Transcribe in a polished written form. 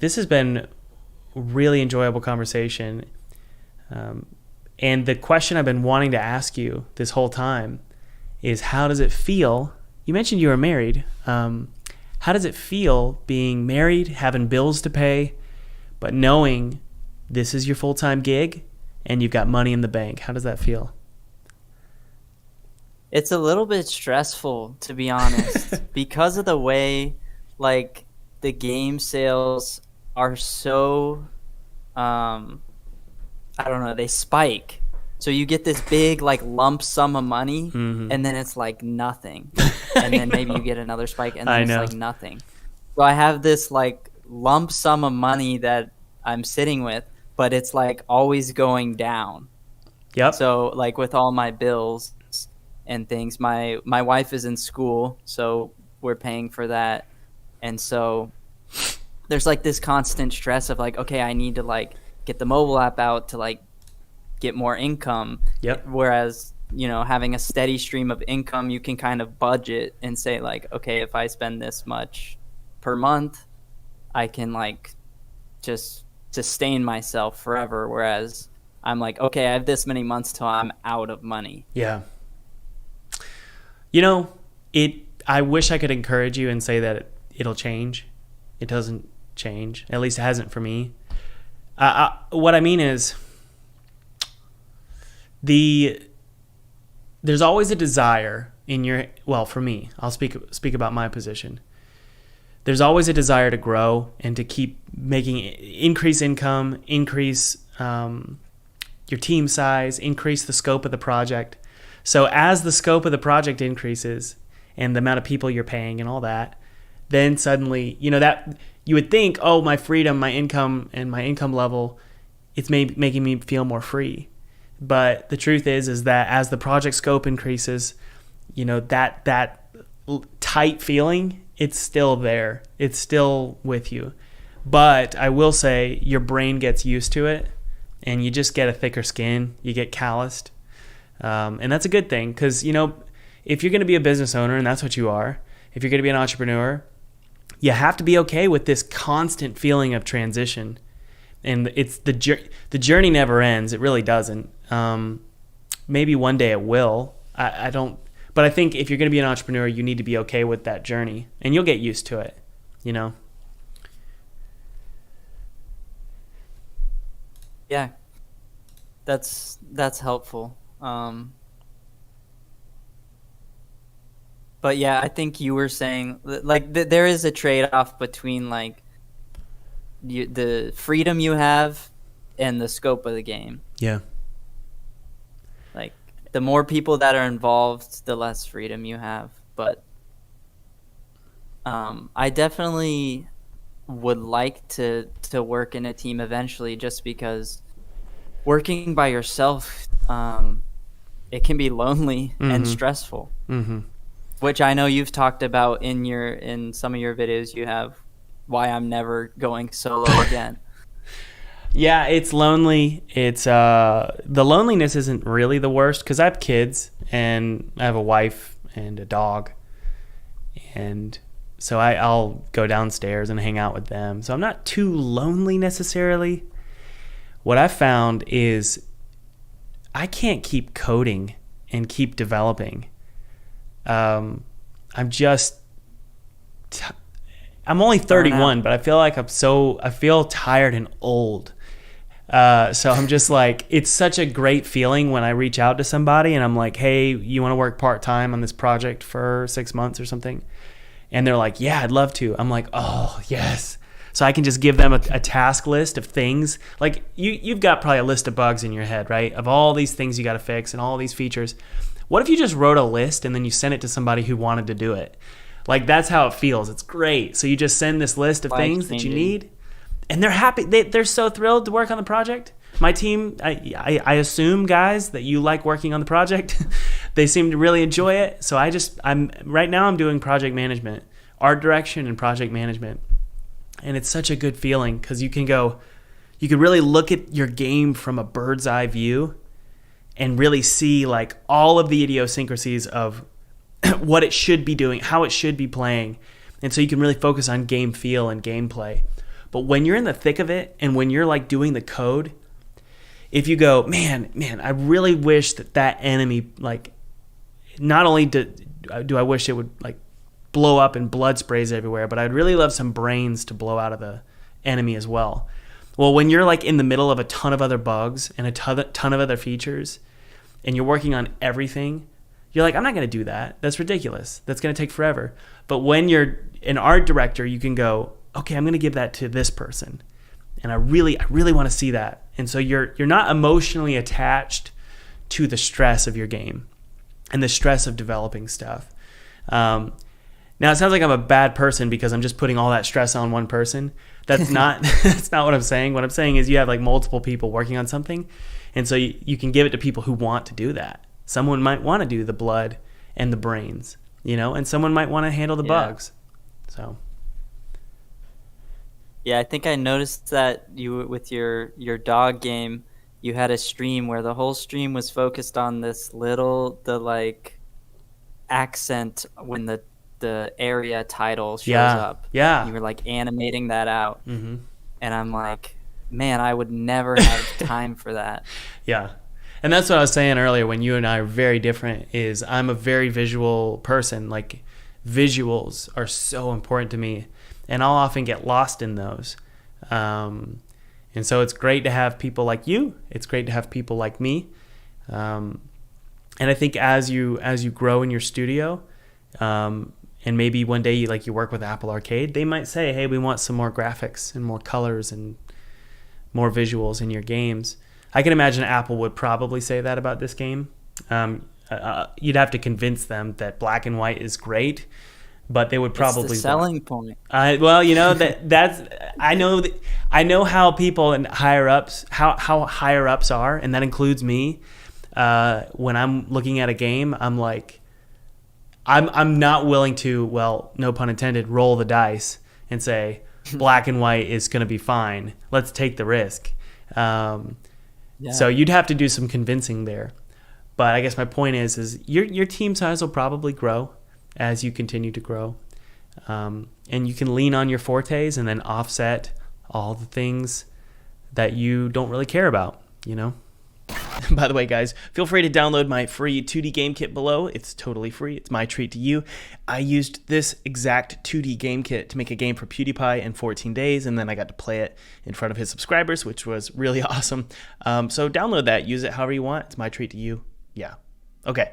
This has been a really enjoyable conversation. And the question I've been wanting to ask you this whole time is, how does it feel? You mentioned you were married. How does it feel being married, having bills to pay, but knowing this is your full-time gig and you've got money in the bank? How does that feel? It's a little bit stressful, to be honest, because of the way, like, the game sales are so, I don't know, they spike. So you get this big, like, lump sum of money, and then it's like nothing. And then maybe you get another spike, and then it's like nothing. So I have this, like, lump sum of money that I'm sitting with, but it's, like, always going down. Yep. So, like, with all my bills and things, my wife is in school, so we're paying for that. And so there's, like, this constant stress of, like, okay, I need to, like, get the mobile app out to, like, get more income. Yep. Whereas, having a steady stream of income, you can kind of budget and say, like, okay, if I spend this much per month, I can, like, just sustain myself forever. Whereas I'm like, okay, I have this many months till I'm out of money. Yeah. I wish I could encourage you and say that it'll change. It doesn't change. At least it hasn't for me. What I mean is, there's always a desire for me, I'll speak about my position. There's always a desire to grow and to keep increase income, increase your team size, increase the scope of the project. So as the scope of the project increases and the amount of people you're paying and all that, then suddenly, that you would think, oh, my freedom, my income, and my income level, it's making me feel more free. But the truth is that as the project scope increases, that tight feeling, it's still there. It's still with you. But I will say your brain gets used to it, and you just get a thicker skin. You get calloused. And that's a good thing because, if you're going to be a business owner, and that's what you are, if you're going to be an entrepreneur, you have to be okay with this constant feeling of transition. And it's the journey never ends. It really doesn't. Maybe one day it will. I don't. But I think if you're going to be an entrepreneur, you need to be okay with that journey, and you'll get used to it. Yeah, that's helpful. But yeah, I think you were saying, like, there is a trade-off between, like, the freedom you have and the scope of the game. Yeah. Like, the more people that are involved, the less freedom you have. But I definitely would like to work in a team eventually, just because working by yourself, it can be lonely and stressful. Which I know you've talked about in some of your videos. You have why I'm never going solo again. Yeah, it's lonely. It's the loneliness isn't really the worst because I have kids and I have a wife and a dog, and so I'll go downstairs and hang out with them. So I'm not too lonely necessarily. What I found is I can't keep coding and keep developing. I'm only 31, but I feel like I feel tired and old. So I'm just like, it's such a great feeling when I reach out to somebody and I'm like, hey, you want to work part-time on this project for 6 months or something? And they're like, yeah, I'd love to. I'm like, oh, yes. So I can just give them a task list of things. Like you've got probably a list of bugs in your head, right? Of all these things you got to fix and all these features. What if you just wrote a list and then you sent it to somebody who wanted to do it? Like, that's how it feels. It's great. So you just send this list of things that you need, and they're happy. They're so thrilled to work on the project. My team, I assume, guys, that you like working on the project. They seem to really enjoy it. So right now I'm doing project management, art direction and project management. And it's such a good feeling because you can really look at your game from a bird's eye view and really see, like, all of the idiosyncrasies of what it should be doing, how it should be playing. And so you can really focus on game feel and gameplay. But when you're in the thick of it and when you're like doing the code, if you go, man, I really wish that enemy, like, not only do I wish it would like blow up and blood sprays everywhere, but I'd really love some brains to blow out of the enemy as well. Well, when you're like in the middle of a ton of other bugs and a ton of other features and you're working on everything, you're like, I'm not going to do that. That's ridiculous. That's going to take forever. But when you're an art director, you can go, okay, I'm going to give that to this person. And I really want to see that. And so you're not emotionally attached to the stress of your game and the stress of developing stuff. Now, it sounds like I'm a bad person because I'm just putting all that stress on one person. That's not that's not what I'm saying. What I'm saying is you have like multiple people working on something. And so you can give it to people who want to do that. Someone might want to do the blood and the brains, and someone might want to handle the bugs. So. Yeah, I think I noticed that you with your dog game, you had a stream where the whole stream was focused on the like accent when the area title shows up. Yeah. You were like animating that out. Mm-hmm. And I'm like, man, I would never have time for that. Yeah. And that's what I was saying earlier when you and I are very different is I'm a very visual person. Like visuals are so important to me and I'll often get lost in those. And so it's great to have people like you. It's great to have people like me. And I think as you grow in your studio, and maybe one day you work with Apple Arcade, they might say, hey, we want some more graphics and more colors and more visuals in your games. I can imagine Apple would probably say that about this game. You'd have to convince them that black and white is great, but they would probably it's the selling point. Well, that's I know how people and higher ups how higher ups are, and that includes me. When I'm looking at a game, I'm like, I'm not willing to, well, no pun intended, roll the dice and say black and white is going to be fine. Let's take the risk. So you'd have to do some convincing there. But I guess my point is your team size will probably grow as you continue to grow. And you can lean on your fortes and then offset all the things that you don't really care about, By the way, guys, feel free to download my free 2D game kit below. It's totally free. It's my treat to you. I used this exact 2D game kit to make a game for PewDiePie in 14 days, and then I got to play it in front of his subscribers, which was really awesome. So download that. Use it however you want. It's my treat to you. Yeah. Okay.